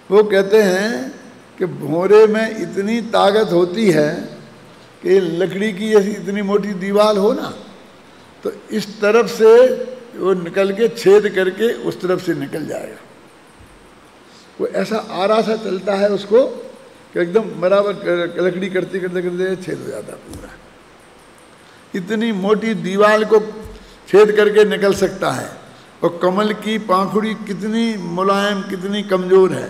वो कहते हैं कि भौरे में इतनी ताकत होती है कि लकड़ी की ऐसी इतनी मोटी दीवार हो ना, तो इस तरफ से वो निकल के छेद करके उस तरफ से निकल जाएगा। वो ऐसा आरा सा चलता है उसको कि एकदम बराबर लकड़ी करते करते करते छेद हो जाता पूरा। इतनी मोटी दीवार को छेद करके निकल सकता है। और कमल की पाखुड़ी कितनी मुलायम, कितनी कमजोर है,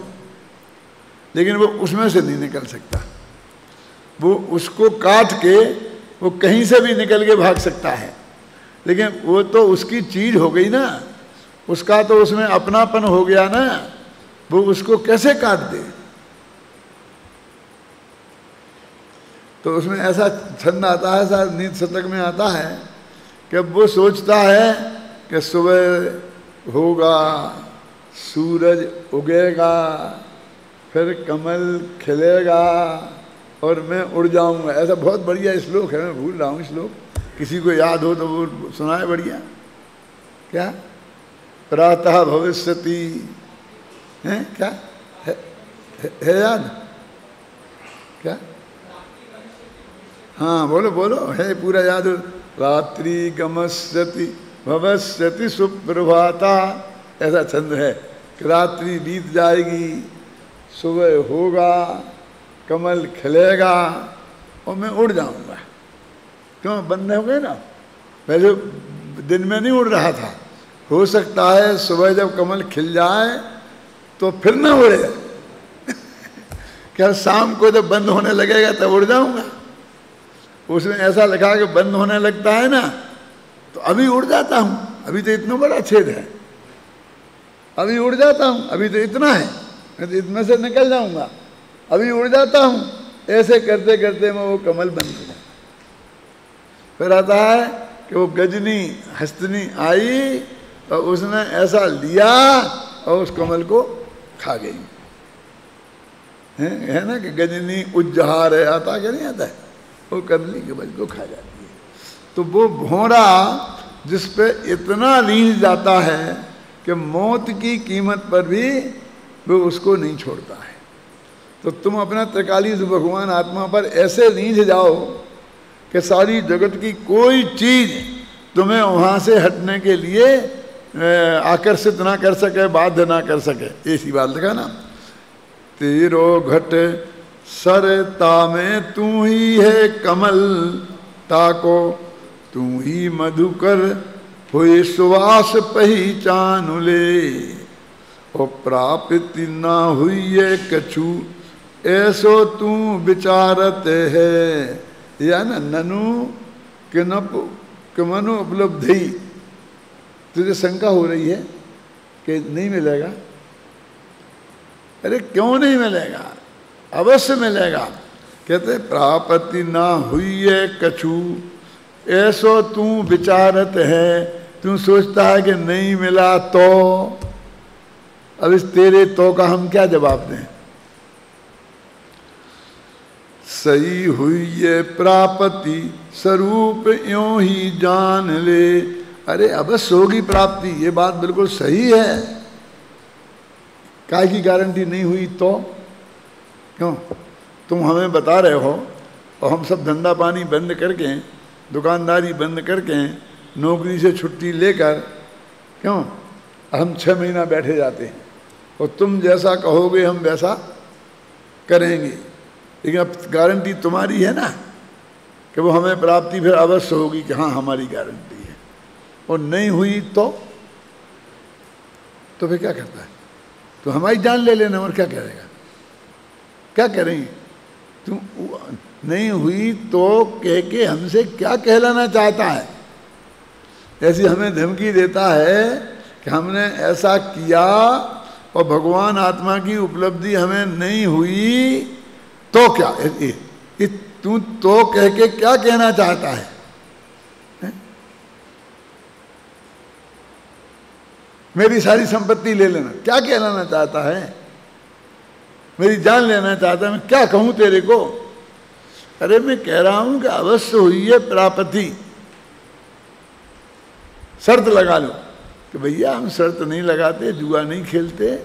लेकिन वो उसमें से नहीं निकल सकता। वो उसको काट के वो कहीं से भी निकल के भाग सकता है, लेकिन वो तो उसकी चीज हो गई ना, उसका तो उसमें अपनापन हो गया ना, वो उसको कैसे काट दे। तो उसमें ऐसा छंद आता है, ऐसा नीत शतक में आता है कि वो सोचता है कि सुबह होगा, सूरज उगेगा, फिर कमल खिलेगा और मैं उड़ जाऊंगा। ऐसा बहुत बढ़िया श्लोक है, मैं भूल रहा हूँ श्लोक, किसी को याद हो तो वो सुनाए बढ़िया। क्या प्रातः भविष्यति है, क्या है याद क्या? हाँ बोलो बोलो, है पूरा याद। रात्रि गमस्यति भविष्यति सुप्रभाता, ऐसा छंद है कि रात्रि बीत जाएगी, सुबह होगा, कमल खिलेगा और मैं उड़ जाऊंगा। क्यों? बंद हो गए ना, पहले दिन में नहीं उड़ रहा था। हो सकता है सुबह जब कमल खिल जाए तो फिर ना उड़े क्या शाम को जब बंद होने लगेगा तब उड़ जाऊंगा। उसमें ऐसा लिखा कि बंद होने लगता है ना तो अभी उड़ जाता हूं, अभी तो इतना बड़ा छेद है, अभी उड़ जाता हूं, अभी तो इतना है, मैं तो इतने से निकल जाऊंगा, अभी उड़ जाता हूं। ऐसे करते करते मैं वो कमल बंद हो जाता। फिर आता है कि वो गजनी हस्तनी आई और उसने ऐसा लिया और उस कमल को खा गई। है ना कि गजनी उज्जहार है, आता क्या नहीं आता है, वो कमली के बल को खा जाती है। तो वो भौरा जिस पे इतना रीझ जाता है कि मौत की कीमत पर भी वो उसको नहीं छोड़ता है। तो तुम अपना त्रिकालीन भगवान आत्मा पर ऐसे रीझ जाओ कि सारी जगत की कोई चीज तुम्हें वहां से हटने के लिए आकर्षित ना कर सके, बाध्य ना कर सके। ऐसी बात लिखा ना, तेरो घट सरता में तू ही है कमल, ताको तू ही मधुकर हुए सुवास पहचान ले। और प्राप्त ना हुई है कछु ऐसो तू विचारत है। या ना ननु कि मनु उपलब्धि, तुझे शंका हो रही है कि नहीं मिलेगा। अरे क्यों नहीं मिलेगा, अवश्य मिलेगा। कहते प्राप्ति ना हुई है कछु ऐसो तू विचारत है, तू सोचता है कि नहीं मिला तो। अब इस तेरे तो का हम क्या जवाब दें। सही हुई है प्राप्ति स्वरूप यों ही जान ले। अरे अवश्य होगी प्राप्ति, ये बात बिल्कुल सही है। काय की गारंटी नहीं हुई तो? क्यों? तुम हमें बता रहे हो और हम सब धंधा पानी बंद करके, दुकानदारी बंद करके, नौकरी से छुट्टी लेकर, क्यों हम 6 महीना बैठे जाते हैं और तुम जैसा कहोगे हम वैसा करेंगे। लेकिन अब गारंटी तुम्हारी है ना कि वो हमें प्राप्ति फिर अवश्य होगी कि हाँ हमारी गारंटी है। और नहीं हुई तो फिर क्या करता है? तो हमारी जान ले लेना और क्या करेगा, क्या करेंगे? तुम नहीं हुई तो कह के हमसे क्या कहलाना चाहता है? ऐसी हमें धमकी देता है कि हमने ऐसा किया और भगवान आत्मा की उपलब्धि हमें नहीं हुई तो क्या? तू तो कह के क्या कहना चाहता है? मेरी सारी संपत्ति ले लेना, क्या कहलाना चाहता है? मेरी जान लेना चाहता है, मैं क्या कहूं तेरे को? अरे मैं कह रहा हूं कि अवश्य हुई है प्राप्ति। शर्त लगा लो कि भैया हम शर्त नहीं लगाते, जुआ नहीं खेलते,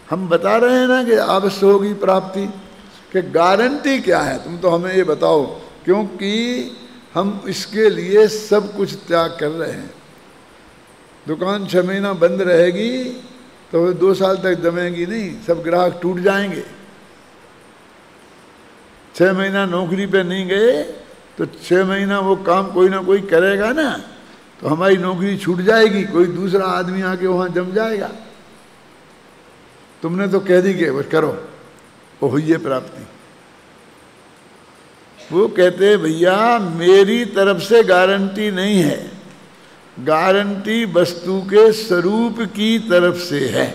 हम बता रहे हैं ना कि अवश्य होगी प्राप्ति, कि गारंटी क्या है, तुम तो हमें ये बताओ, क्योंकि हम इसके लिए सब कुछ त्याग कर रहे हैं। दुकान 6 महीना बंद रहेगी तो 2 साल तक जमेगी नहीं, सब ग्राहक टूट जाएंगे। 6 महीना नौकरी पे नहीं गए तो 6 महीना वो काम कोई ना कोई करेगा ना, तो हमारी नौकरी छूट जाएगी, कोई दूसरा आदमी आके वहां जम जाएगा। तुमने तो कह दी कि बस करो, वो हुई है प्राप्ति। वो कहते भैया मेरी तरफ से गारंटी नहीं है, गारंटी वस्तु के स्वरूप की तरफ से है,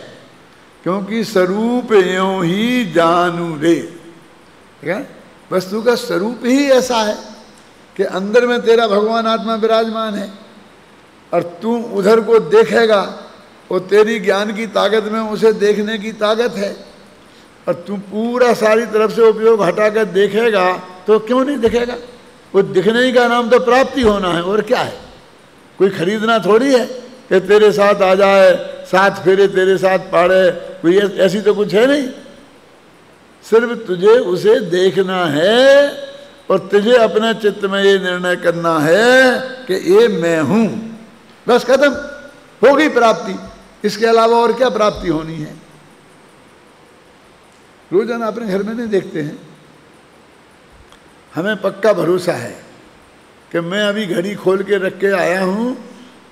क्योंकि स्वरूप यों ही जानू रे। ठीक है, वस्तु का स्वरूप ही ऐसा है कि अंदर में तेरा भगवान आत्मा विराजमान है और तू उधर को देखेगा, और तेरी ज्ञान की ताकत में उसे देखने की ताकत है, और तू पूरा सारी तरफ से उपयोग हटाकर देखेगा तो क्यों नहीं दिखेगा। वो दिखने ही का नाम तो प्राप्ति होना है, और क्या है, कोई खरीदना थोड़ी है कि तेरे साथ आ जाए, 7 फेरे तेरे साथ पाड़े, कोई ऐसी तो कुछ है नहीं। सिर्फ तुझे उसे देखना है और तुझे अपने चित्त में ये निर्णय करना है कि ये मैं हूं, बस खत्म, हो गई प्राप्ति। इसके अलावा और क्या प्राप्ति होनी है। रोजाना अपने घर में नहीं देखते हैं, हमें पक्का भरोसा है कि मैं अभी घड़ी खोल के रख के आया हूं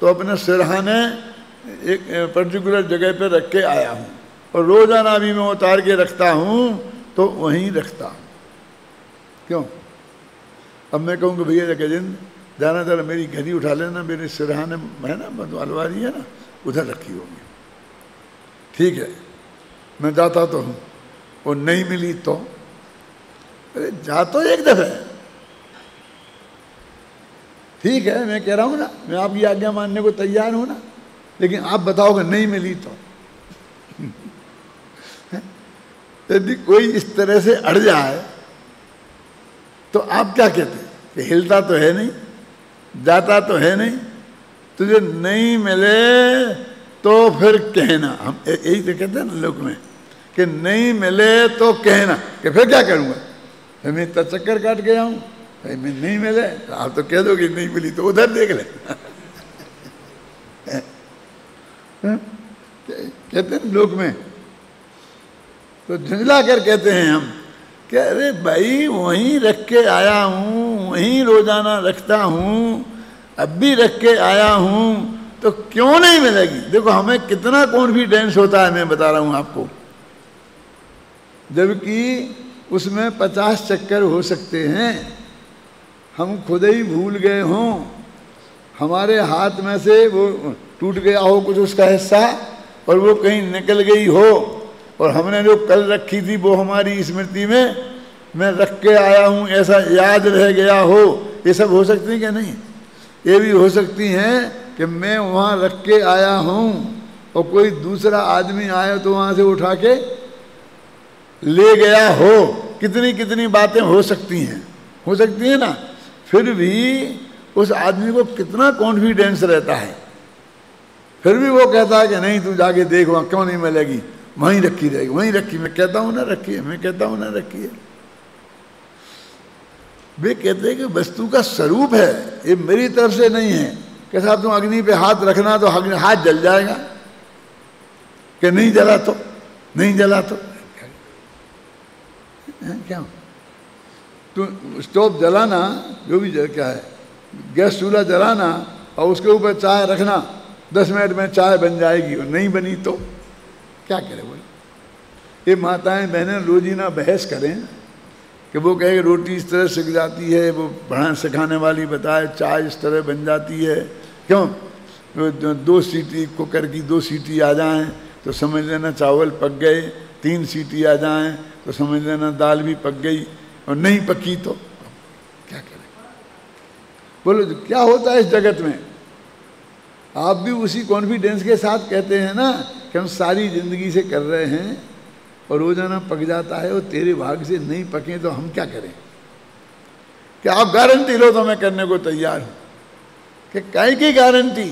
तो अपने सिरहाने एक पर्टिकुलर जगह पे रख के आया हूं, और रोजाना अभी मैं उतार के रखता हूं तो वहीं रखता हूं। क्यों? अब मैं कहूँगा भैया गजेंद्र जाना जरा मेरी घड़ी उठा लेना, मेरे सिरहाने है ना, अलमारी है ना, उधर रखी होगी। ठीक है, मैं जाता तो हूँ, और नहीं मिली तो, अरे जा तो एक दफे, ठीक है, मैं कह रहा हूँ ना, मैं आपकी आज्ञा मानने को तैयार हूँ ना, लेकिन आप बताओगे नहीं मिली तो। यदि कोई इस तरह से अड़ जाए तो आप क्या कहते हैं कि हिलता तो है नहीं, जाता तो है नहीं, तुझे नहीं मिले तो फिर कहना। हम यही तो कहते हैं ना लोग में कि नहीं मिले तो कहना, कि फिर क्या करूँगा, मैं इतना चक्कर काट गया हूँ, मैं नहीं मिले तो आप तो कह दो कि नहीं मिली तो उधर देख ले। कहते हैं लोग में, तो झुंझला कर कहते हैं हम कि अरे भाई वहीं रख के आया हूँ, वहीं रोजाना रखता हूँ, अब भी रख के आया हूँ, तो क्यों नहीं मिलेगी। देखो हमें कितना कॉन्फिडेंस होता है, मैं बता रहा हूँ आपको, जबकि उसमें 50 चक्कर हो सकते हैं, हम खुद ही भूल गए हों, हमारे हाथ में से वो टूट गया हो कुछ उसका हिस्सा, और वो कहीं निकल गई हो, और हमने जो कल रखी थी वो हमारी स्मृति में मैं रख के आया हूँ ऐसा याद रह गया हो। ये सब हो सकती है क्या? नहीं, ये भी हो सकती हैं कि मैं वहाँ रख के आया हूँ और कोई दूसरा आदमी आया तो वहाँ से उठा के ले गया हो। कितनी कितनी बातें हो सकती हैं, हो सकती है ना। फिर भी उस आदमी को कितना कॉन्फिडेंस रहता है, फिर भी वो कहता है कि नहीं तू जाके देख वहाँ क्यों नहीं मिलेगी, वहीं रखी रहेगी, वहीं रखी। मैं कहता हूँ ना रखी है, मैं कहता हूँ ना रखी है। वे कहते हैं कि वस्तु का स्वरूप है, ये मेरी तरफ से नहीं है कि साहब तुम अग्नि पे हाथ रखना तो हाथ जल जाएगा, कि नहीं जला तो नहीं जला तो क्या तू स्टोव जलाना, जो भी क्या है गैस चूल्हा जलाना और उसके ऊपर चाय रखना, 10 मिनट में चाय बन जाएगी, और नहीं बनी तो क्या करे बोले। ये माताएं बहनें रोजीना बहस करें कि वो कहे रोटी इस तरह सिक जाती है, वो बढ़ा सिखाने वाली बताए चाय इस तरह बन जाती है। क्यों? 2 सीटी कुकर की 2 सीटी आ जाएं तो समझ लेना चावल पक गए, 3 सीटी आ जाएं तो समझ लेना दाल भी पक गई, और नहीं पकी तो क्या करें बोलो। क्या होता है इस जगत में? आप भी उसी कॉन्फिडेंस के साथ कहते हैं ना कि हम सारी जिंदगी से कर रहे हैं और रोजाना पक जाता है, और तेरे भाग से नहीं पके तो हम क्या करें। कि आप गारंटी लो तो मैं करने को तैयार हूं। कि काहे की गारंटी?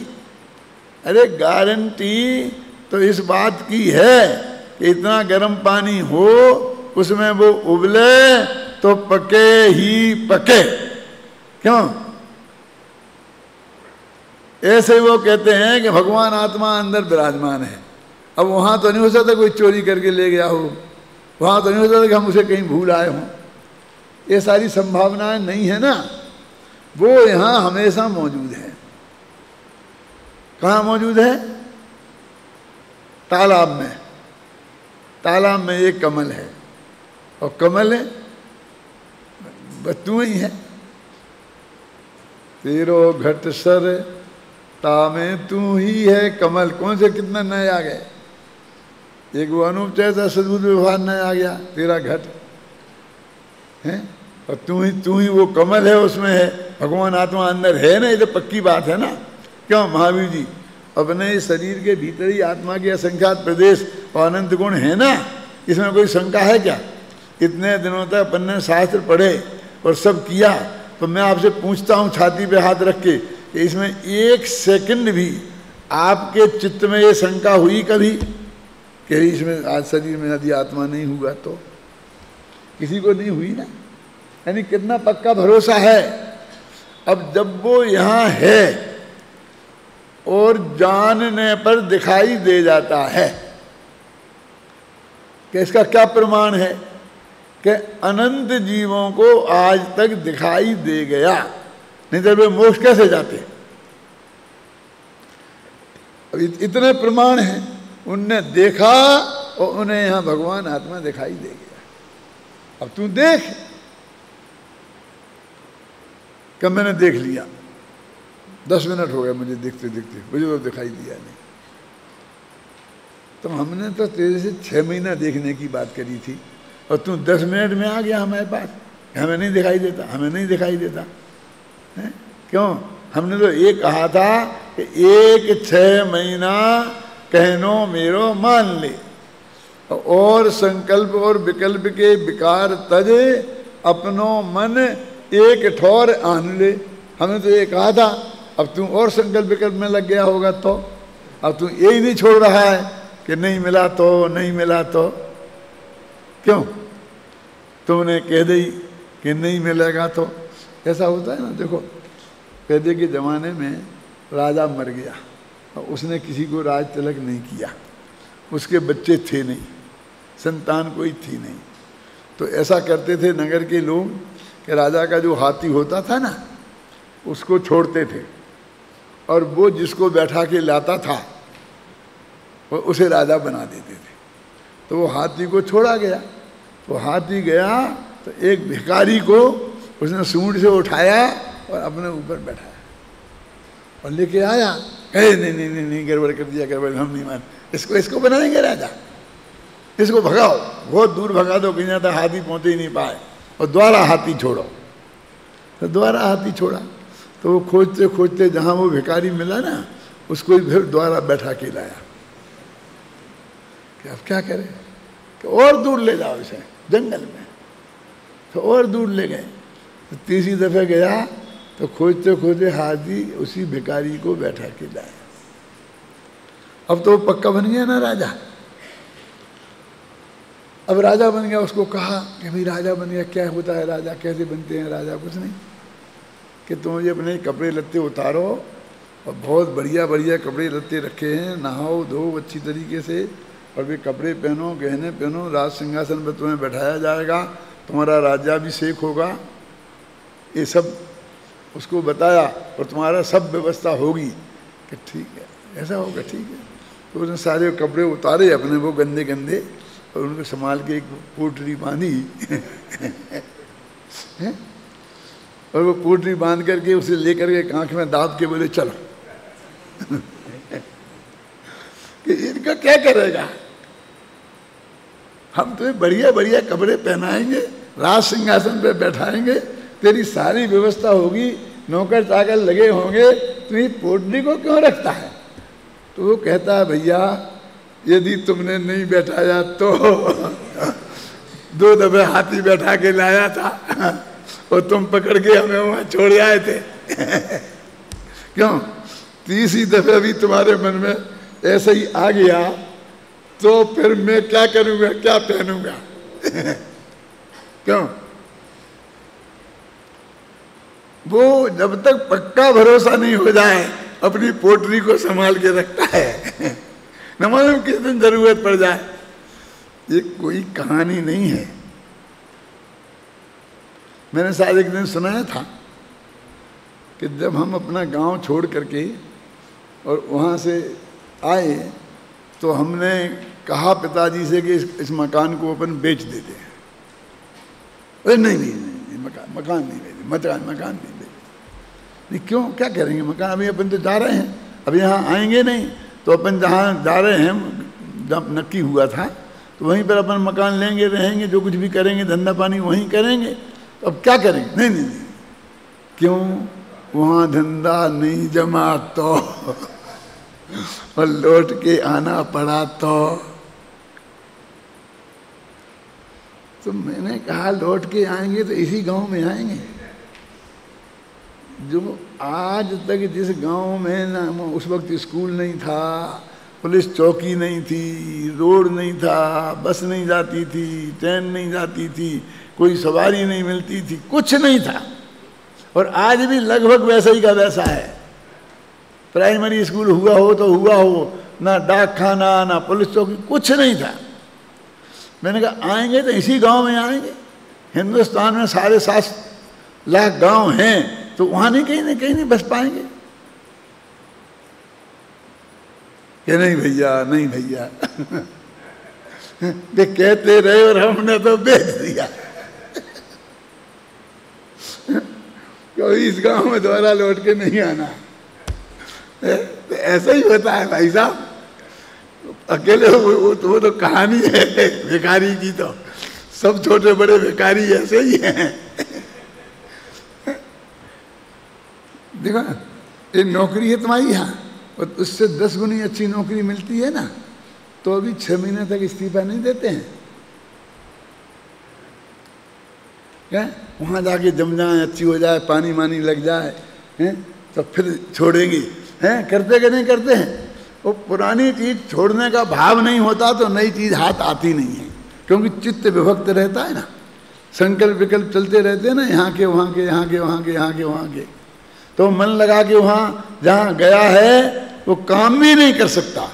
अरे गारंटी तो इस बात की है कि इतना गर्म पानी हो उसमें वो उबले तो पके ही पके। क्यों? ऐसे वो कहते हैं कि भगवान आत्मा अंदर विराजमान है। अब वहां तो नहीं हो सकता कोई चोरी करके ले गया हो, वहां तो नहीं हो सकता कि हम उसे कहीं भूल आए हों, ये सारी संभावनाएं नहीं है ना। वो यहां हमेशा मौजूद है। कहाँ मौजूद है? तालाब में। तालाब में एक कमल है और कमल है तू ही है। तेरो घट सर तामे तू ही है कमल। कौन से कितना नए आ गए? एक वो अनूप चैता सद्बुद्ध व्यवहार नया आ गया, तेरा घट है और तू ही वो कमल है, उसमें है भगवान आत्मा अंदर है ना। ये तो पक्की बात है ना। क्यों? महावीर जी अपने शरीर के भीतर ही आत्मा के असंख्यात प्रदेश और अनंत गुण है ना, इसमें कोई शंका है क्या? इतने दिनों तक अपन ने शास्त्र पढ़े और सब किया, तो मैं आपसे पूछता हूँ छाती पे हाथ रख के कि इसमें एक सेकंड भी आपके चित्त में ये शंका हुई कभी कि इसमें आज शरीर में यदि आत्मा नहीं हुआ तो? किसी को नहीं हुई ना। यानी कितना पक्का भरोसा है। अब जब वो यहाँ है और जानने पर दिखाई दे जाता है कि इसका क्या प्रमाण है कि अनंत जीवों को आज तक दिखाई दे गया, नहीं तो वे मोक्ष कैसे जाते? अब इतने प्रमाण हैं, उनने देखा और उन्हें यहां भगवान आत्मा दिखाई दे गया। अब तू देख। कब मैंने देख लिया? 10 मिनट हो गए मुझे देखते देखते, मुझे तो दिखाई दिया नहीं। तो हमने तो तेरे से 6 महीना देखने की बात करी थी और तू 10 मिनट में आ गया हमारे पास। हमें नहीं दिखाई देता, हमें नहीं दिखाई देता है? क्यों? हमने तो ये कहा था कि 1-6 महीना कहनो मेरो मान ले और संकल्प और विकल्प के विकार तज अपनो मन एक ठौर आन ले। हमने तो ये कहा था। अब तू और संकल्प विकल्प में लग गया होगा तो अब तू यही नहीं छोड़ रहा है कि नहीं मिला तो, नहीं मिला तो। क्यों? तुमने कह दी कि नहीं मिलेगा तो। ऐसा होता है ना। देखो पहले के ज़माने में राजा मर गया और उसने किसी को राज तिलक नहीं किया, उसके बच्चे थे नहीं, संतान कोई थी नहीं, तो ऐसा करते थे नगर के लोग कि राजा का जो हाथी होता था ना उसको छोड़ते थे और वो जिसको बैठा के लाता था वो उसे राजा बना देते थे। तो वो हाथी को छोड़ा गया, तो हाथी गया तो एक भिखारी को उसने सूंड से उठाया और अपने ऊपर बैठाया और लेके आया। कहे नहीं नहीं नहीं नहीं गड़बड़ कर दिया, गड़बड़, हम नहीं मान, इसको बनाएंगे राजा, इसको भगाओ, बहुत दूर भगा दो, कहीं जाता हाथी पहुंचे ही नहीं पाए और दोबारा हाथी छोड़ो। तो दोबारा हाथी छोड़ा तो वो खोजते खोजते जहाँ वो भिखारी मिला ना उसको ही फिर दोबारा बैठा के लाया कि अब क्या करें कि और दूर ले जाओ इसे जंगल में। तो और दूर ले गए। तो तीसरी दफे गया तो खोजते खोजते हाथी उसी भिखारी को बैठा के लाया। अब तो वो पक्का बन गया ना राजा। अब राजा बन गया, उसको कहा कि भाई राजा बन गया, क्या होता है राजा, कैसे बनते हैं राजा? कुछ नहीं कि तुम ये अपने कपड़े लत्ते उतारो और बहुत बढ़िया बढ़िया कपड़े लत्ते रखे हैं, नहाओ धो अच्छी तरीके से और वे कपड़े पहनो, गहने पहनो, राज सिंहासन पर तुम्हें बैठाया जाएगा, तुम्हारा राज्याभिषेक होगा, ये सब उसको बताया और तुम्हारा सब व्यवस्था होगी कि ठीक है ऐसा होगा, ठीक है। तो उसने सारे कपड़े उतारे अपने वो गंदे गंदे और उनको संभाल के एक पोटली बांधी और वो पोटली बांध करके उसे लेकर के आंख में दाब के बोले चलो कि इनका क्या करेगा, हम तुम्हें बढ़िया बढ़िया कपड़े पहनाएंगे, राज सिंहासन पे बैठाएंगे, तेरी सारी व्यवस्था होगी, नौकर चाकर लगे होंगे, तुम्हें पोटली को क्यों रखता है? तो वो कहता है भैया यदि तुमने नहीं बैठाया तो 2 दफे हाथी बैठा के लाया था और तुम पकड़ के हमें वहां छोड़ आए थे क्यों? तीसरी दफे भी तुम्हारे मन में ऐसा ही आ गया तो फिर मैं क्या करूंगा, क्या पहनूंगा? क्यों? वो जब तक पक्का भरोसा नहीं हो जाए अपनी पोटरी को संभाल के रखता है, न मालूम किस दिन जरूरत पड़ जाए। ये कोई कहानी नहीं है। मैंने शायद एक दिन सुनाया था कि जब हम अपना गांव छोड़ करके और वहाँ से आए तो हमने कहा पिताजी से कि इस मकान को अपन बेच देते हैं। अरे नहीं, मकान नहीं बेचे, मकान नहीं बेचे। नहीं, क्यों, क्या करेंगे मकान? अभी अपन तो जा रहे हैं, अभी यहाँ आएंगे नहीं, तो अपन जहाँ जा रहे हैं जब नक्की हुआ था तो वहीं पर अपन मकान लेंगे, रहेंगे, जो कुछ भी करेंगे धंधा पानी वहीं करेंगे। तो अब क्या करेंगे? नहीं, क्यों? वहाँ धंधा नहीं जमा तो और लौट के आना पड़ा तो मैंने कहा लौट के आएंगे तो इसी गांव में आएंगे जो आज तक जिस गांव में ना उस वक्त स्कूल नहीं था, पुलिस चौकी नहीं थी, रोड नहीं था, बस नहीं जाती थी, ट्रेन नहीं जाती थी, कोई सवारी नहीं मिलती थी, कुछ नहीं था। और आज भी लगभग वैसा ही का वैसा है। प्राइमरी स्कूल हुआ हो तो हुआ हो, ना डाक खाना, ना पुलिस चौकी, कुछ नहीं था। मैंने कहा आएंगे तो इसी गांव में आएंगे। हिंदुस्तान में 7.5 लाख गांव हैं, तो वहां नहीं कहीं नहीं बस पाएंगे। कि नहीं भैया वे कहते रहे और हमने तो बेच दिया। इस गांव में दोबारा लौट के नहीं आना। तो ऐसा ही होता है भाई साहब। अकेले वो तो कहानी है भिखारी की, तो सब छोटे बड़े भिखारी ऐसे ही हैं। देखो ना, ये नौकरी है तुम्हारी यहाँ, और उससे 10 गुनी अच्छी नौकरी मिलती है ना, तो अभी 6 महीने तक इस्तीफा नहीं देते हैं। क्या वहाँ जाके जम जाए, अच्छी हो जाए, पानी मानी लग जाए, हैं तो फिर छोड़ेंगे, हैं करते कि नहीं करते हैं। वो पुरानी चीज छोड़ने का भाव नहीं होता तो नई चीज हाथ आती नहीं है, क्योंकि चित्त विभक्त रहता है ना, संकल्प विकल्प चलते रहते हैं ना, यहाँ के वहाँ के, यहाँ के वहाँ के, यहाँ के वहाँ के। तो मन लगा के वहाँ जहाँ गया है वो काम भी नहीं कर सकता।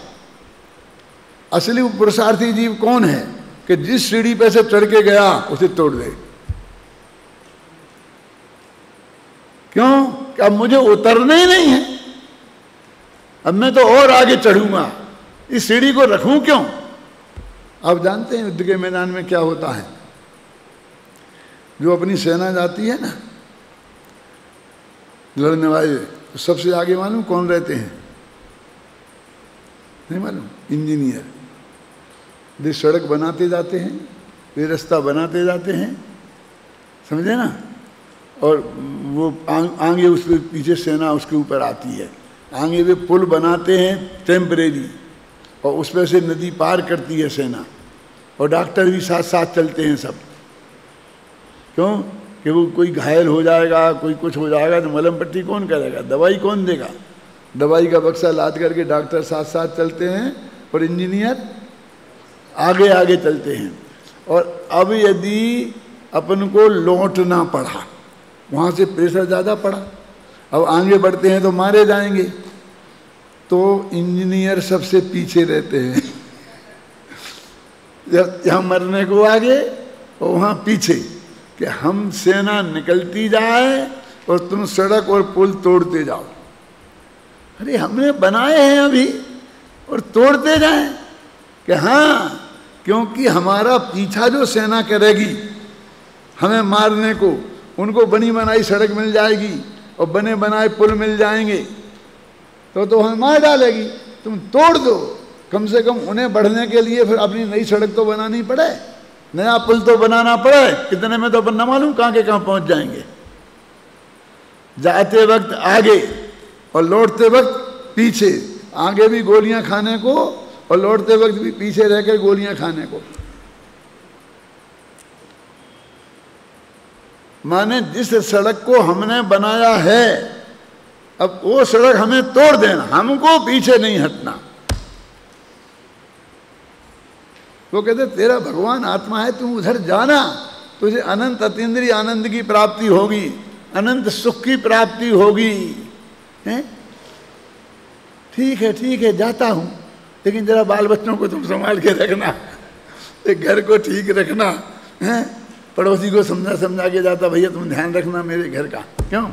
असली वो पुरुषार्थी जीव कौन है कि जिस सीढ़ी पे से चढ़ के गया उसे तोड़ दे। क्यों? क्या मुझे उतरना ही नहीं है, अब मैं तो और आगे चढ़ूंगा, इस सीढ़ी को रखूं क्यों? आप जानते हैं युद्ध के मैदान में क्या होता है? जो अपनी सेना जाती है ना लड़ने वाले, तो सबसे आगे मालूम कौन रहते हैं? नहीं मालूम? इंजीनियर। वे सड़क बनाते जाते हैं, वे रास्ता बनाते जाते हैं, समझे ना। और वो आगे उसके पीछे सेना उसके ऊपर आती है, आगे वे पुल बनाते हैं टेम्परेरी, और उस पर से नदी पार करती है सेना, और डॉक्टर भी साथ साथ चलते हैं सब। क्यों? कि वो कोई घायल हो जाएगा, कोई कुछ हो जाएगा तो मलहम पट्टी कौन करेगा, दवाई कौन देगा? दवाई का बक्सा लाद करके डॉक्टर साथ साथ चलते हैं और इंजीनियर आगे आगे चलते हैं। और अब यदि अपन को लौटना पड़ा, वहाँ से प्रेशर ज़्यादा पड़ा, अब आगे बढ़ते हैं तो मारे जाएंगे, तो इंजीनियर सबसे पीछे रहते हैं। यहाँ मरने को आगे और वहाँ पीछे, कि हम सेना निकलती जाए और तुम सड़क और पुल तोड़ते जाओ। अरे हमने बनाए हैं अभी और तोड़ते जाएं कि हाँ, क्योंकि हमारा पीछा जो सेना करेगी हमें मारने को, उनको बनी बनाई सड़क मिल जाएगी और बने बनाए पुल मिल जाएंगे, तो हमें मार डालेगी। तुम तोड़ दो, कम से कम उन्हें बढ़ने के लिए फिर अपनी नई सड़क तो बनानी पड़े, नया पुल तो बनाना पड़े। कितने में तो अपन न मालूम कहाँ के कहाँ पहुँच जाएंगे। जाते वक्त आगे और लौटते वक्त पीछे, आगे भी गोलियां खाने को और लौटते वक्त भी पीछे रहकर गोलियां खाने को। माने जिस सड़क को हमने बनाया है, अब वो सड़क हमें तोड़ देना, हमको पीछे नहीं हटना। वो कहते तेरा भगवान आत्मा है, तू उधर जाना, तुझे अनंत अतीन्द्रिय आनंद की प्राप्ति होगी, अनंत सुख की प्राप्ति होगी। हैं? ठीक है जाता हूँ, लेकिन जरा बाल बच्चों को तुम संभाल के रखना, एक घर को ठीक रखना। हैं? पड़ोसी को समझा के जाता, भैया तुम ध्यान रखना मेरे घर का। क्यों?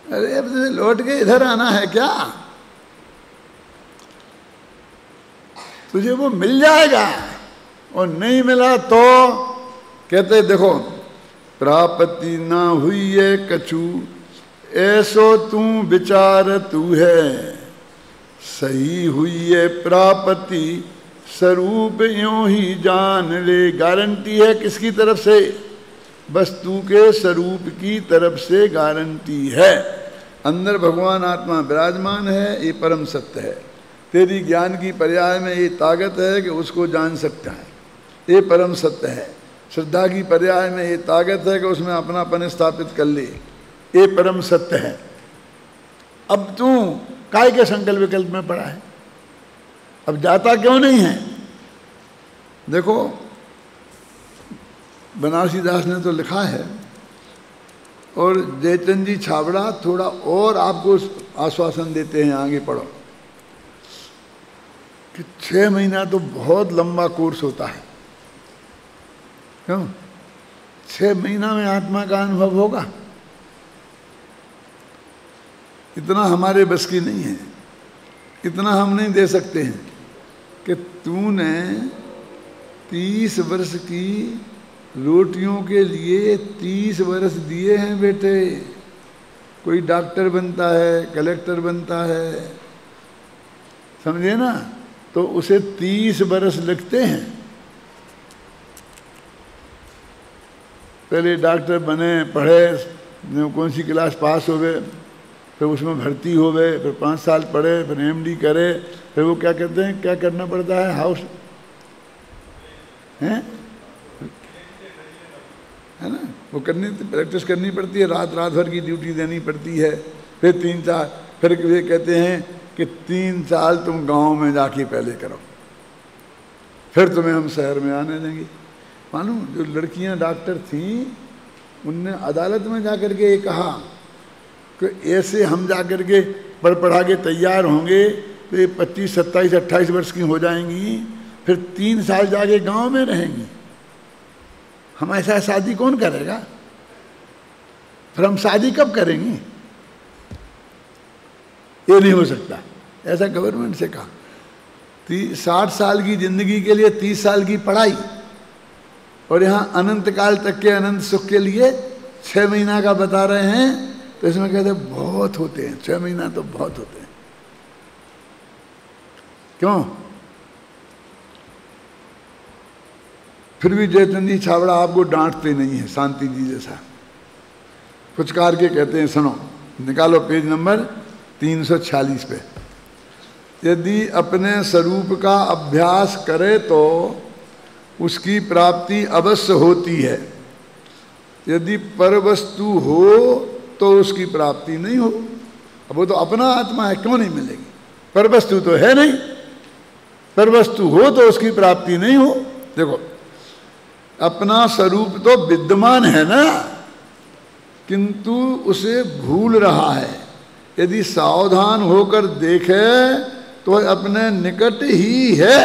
अरे अब तुझे लौट के इधर आना है क्या? तुझे वो मिल जाएगा, और नहीं मिला तो कहते देखो प्राप्ति ना हुई है कछु, ऐसो तू विचार तू है, सही हुई है प्राप्ति स्वरूप यूं ही जान ले। गारंटी है किसकी तरफ से? वस्तु के स्वरूप की तरफ से गारंटी है। अंदर भगवान आत्मा विराजमान है, ये परम सत्य है। तेरी ज्ञान की पर्याय में ये ताकत है कि उसको जान सकता है, ये परम सत्य है। श्रद्धा की पर्याय में ये ताकत है कि उसमें अपनापन स्थापित कर ले, ये परम सत्य है। अब तू काय के संकल्प विकल्प में पड़ा है, अब जाता क्यों नहीं है? देखो बनारसी दास ने तो लिखा है, और जयचंद जी छाबड़ा थोड़ा और आपको आश्वासन देते हैं, आगे पढ़ो, कि 6 महीना तो बहुत लंबा कोर्स होता है। क्यों? 6 महीना में आत्मा का अनुभव होगा, इतना हमारे बस की नहीं है, इतना हम नहीं दे सकते हैं कि तूने 30 वर्ष की रोटियों के लिए 30 वर्ष दिए हैं बेटे। कोई डॉक्टर बनता है, कलेक्टर बनता है, समझे ना, तो उसे 30 वर्ष लगते हैं। पहले डॉक्टर बने, पढ़े, कौन सी क्लास पास हो गए, फिर उसमें भर्ती हो गए, फिर 5 साल पढ़े, फिर MD करे, फिर वो क्या कहते हैं, क्या करना पड़ता है, हाउस है ना, वो प्रैक्टिस करनी पड़ती है, रात भर की ड्यूटी देनी पड़ती है। फिर 3 साल, फिर ये कहते हैं कि 3 साल तुम गांव में जाके पहले करो, फिर तुम्हें हम शहर में आने देंगे। मालूम, जो लड़कियां डॉक्टर थीं, उनने अदालत में जाकर के ये कहा कि ऐसे हम जाकर के पढ़ा के तैयार होंगे तो ये 25, 27, 28 वर्ष की हो जाएंगी, फिर 3 साल जाके गांव में रहेंगी। हम ऐसा शादी कौन करेगा? फिर हम शादी कब करेंगी? ये नहीं हो सकता, ऐसा गवर्नमेंट से कहा। 60 साल की जिंदगी के लिए 30 साल की पढ़ाई, और यहाँ अनंत काल तक के अनंत सुख के लिए 6 महीना का बता रहे हैं। तो इसमें कहते बहुत होते हैं, 6 महीना तो बहुत होते हैं। क्यों? फिर भी जयचंद जी छाबड़ा आपको डांटते नहीं है, शांति जी जैसा फुचकार के कहते हैं, सुनो, निकालो पेज नंबर 346 पे। यदि अपने स्वरूप का अभ्यास करे तो उसकी प्राप्ति अवश्य होती है, यदि परवस्तु हो तो उसकी प्राप्ति नहीं हो। अब वो तो अपना आत्मा है, क्यों नहीं मिलेगी? परवस्तु तो है नहीं, परवस्तु हो तो उसकी प्राप्ति नहीं हो। देखो, अपना स्वरूप तो विद्यमान है ना, किंतु उसे भूल रहा है। यदि सावधान होकर देखे तो अपने निकट ही है,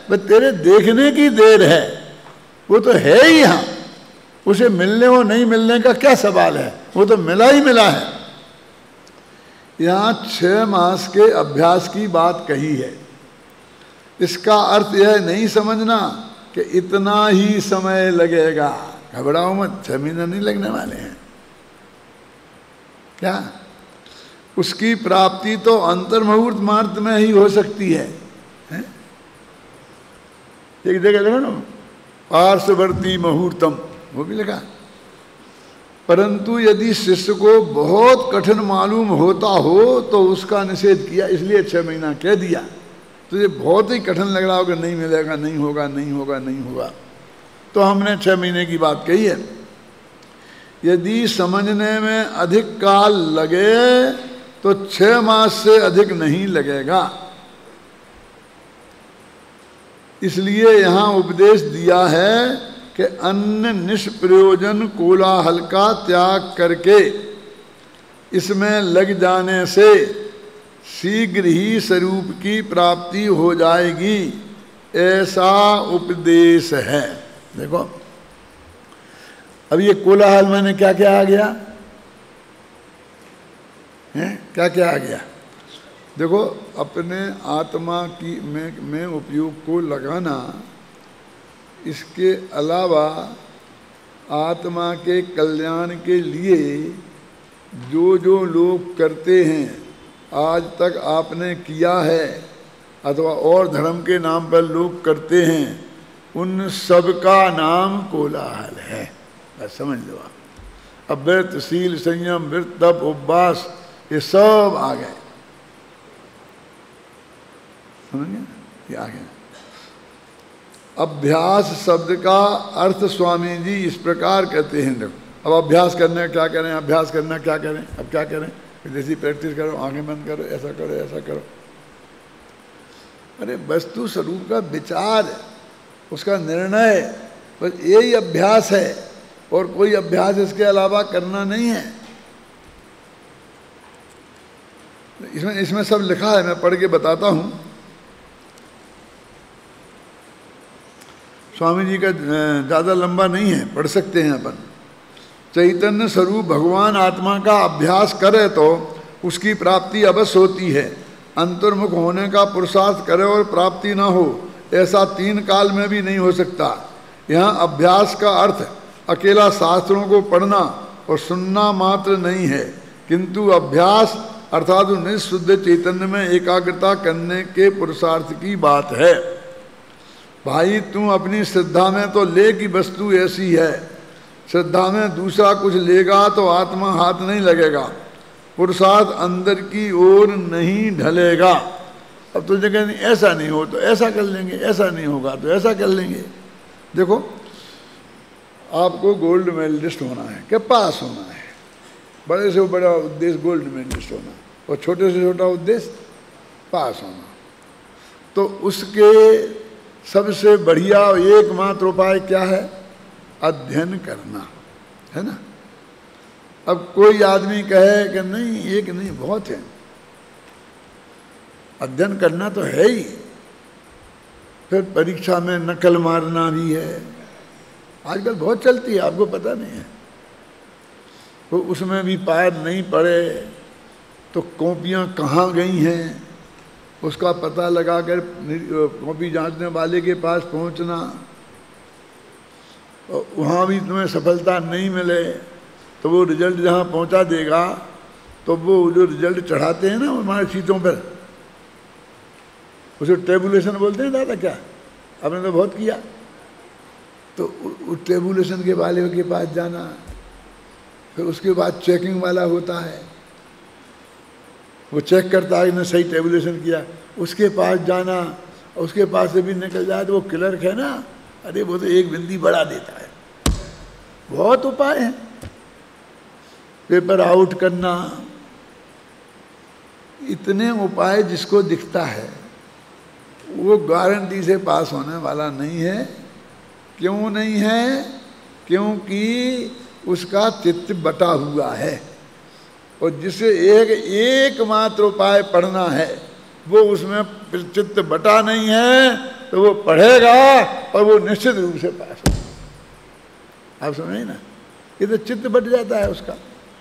बस तेरे देखने की देर है, वो तो है ही यहाँ। उसे मिलने और नहीं मिलने का क्या सवाल है, वो तो मिला ही मिला है। यहाँ 6 मास के अभ्यास की बात कही है। इसका अर्थ यह नहीं समझना कि इतना ही समय लगेगा। घबराओ मत, 6 महीने नहीं लगने वाले हैं। क्या? उसकी प्राप्ति तो अंतर्मुहूर्त मात्र में ही हो सकती है, हैं? एक जगह देखो ना, पार्श्ववर्ती मुहूर्तम, वो भी लगा। परंतु यदि शिष्य को बहुत कठिन मालूम होता हो तो उसका निषेध किया, इसलिए 6 महीना कह दिया। तुझे बहुत ही कठिन लग रहा होगा, नहीं मिलेगा, नहीं होगा, नहीं होगा, नहीं होगा, तो हमने 6 महीने की बात कही है। यदि समझने में अधिक काल लगे तो 6 मास से अधिक नहीं लगेगा। इसलिए यहाँ उपदेश दिया है कि अन्य निष्प्रयोजन कोलाहल का त्याग करके इसमें लग जाने से शीघ्र ही स्वरूप की प्राप्ति हो जाएगी, ऐसा उपदेश है। देखो अब ये कोलाहल मैंने क्या क्या आ गया है, क्या क्या आ गया। देखो अपने आत्मा की में उपयोग को लगाना, इसके अलावा आत्मा के कल्याण के लिए जो जो लोग करते हैं, आज तक आपने किया है अथवा और धर्म के नाम पर लोग करते हैं, उन सब का नाम कोलाहल है। बस समझ लो आप। अब व्रत, शील, संयम, व्रत, तप, उपवास, ये सब आ गए, समझ गए, ये आ गए। अभ्यास शब्द का अर्थ स्वामी जी इस प्रकार कहते हैं। देखो अब अभ्यास करने क्या करें, अभ्यास करना क्या करें, अब क्या करें, जैसी प्रैक्टिस करो, आंखें बंद करो, ऐसा करो, ऐसा करो। अरे वस्तु स्वरूप का विचार, उसका निर्णय, बस यही अभ्यास है, और कोई अभ्यास इसके अलावा करना नहीं है। इसमें सब लिखा है, मैं पढ़ के बताता हूं। स्वामी जी का ज़्यादा लंबा नहीं है, पढ़ सकते हैं अपन। चैतन्य स्वरूप भगवान आत्मा का अभ्यास करे तो उसकी प्राप्ति अवश्य होती है। अंतर्मुख होने का पुरुषार्थ करे और प्राप्ति न हो, ऐसा 3 काल में भी नहीं हो सकता। यहाँ अभ्यास का अर्थ अकेला शास्त्रों को पढ़ना और सुनना मात्र नहीं है, किंतु अभ्यास अर्थात निःशुद्ध चैतन्य में एकाग्रता करने के पुरुषार्थ की बात है। भाई तू अपनी श्रद्धा में तो ले कि वस्तु ऐसी है, श्रद्धा में दूसरा कुछ लेगा तो आत्मा हाथ नहीं लगेगा, पुरुषार्थ अंदर की ओर नहीं ढलेगा। अब तो जगह नहीं, ऐसा नहीं हो तो ऐसा कर लेंगे, ऐसा नहीं होगा तो ऐसा कर लेंगे। देखो आपको गोल्ड मेडलिस्ट होना है कि पास होना है, बड़े से बड़ा उद्देश्य गोल्ड मेडलिस्ट होना, और छोटे से छोटा उद्देश्य पास होना। तो उसके सबसे बढ़िया एकमात्र उपाय क्या है? अध्ययन करना है ना। अब कोई आदमी कहे कि नहीं, एक नहीं बहुत है, अध्ययन करना तो है ही, फिर परीक्षा में नकल मारना भी है, आजकल बहुत चलती है, आपको पता नहीं है। तो उसमें भी पार नहीं पड़े तो कॉपियाँ कहाँ गई हैं उसका पता लगाकर कॉपी जांचने वाले के पास पहुंचना, और वहाँ भी तुम्हें सफलता नहीं मिले तो वो रिजल्ट जहाँ पहुँचा देगा, तो वो जो रिजल्ट चढ़ाते हैं ना हमारे शीटों पर, उसे टेबुलेशन बोलते हैं दादा। क्या आपने तो बहुत किया। तो उस टेबुलेशन के वाले के पास जाना, फिर उसके बाद चेकिंग वाला होता है, वो चेक करता है कि सही टेबुलेशन किया, उसके पास जाना, उसके पास से भी निकल जाए तो वो क्लर्क है ना, अरे वो तो एक बिंदी बढ़ा देता है। बहुत उपाय हैं, पेपर आउट करना, इतने उपाय जिसको दिखता है वो गारंटी से पास होने वाला नहीं है। क्यों नहीं है? क्योंकि उसका चित्त बटा हुआ है, और जिसे एकमात्र उपाय पढ़ना है वो उसमें चित्त बटा नहीं है, तो वो पढ़ेगा और वो निश्चित रूप से पास होगा। आप समझे ना, ये तो चित्त बट जाता है उसका।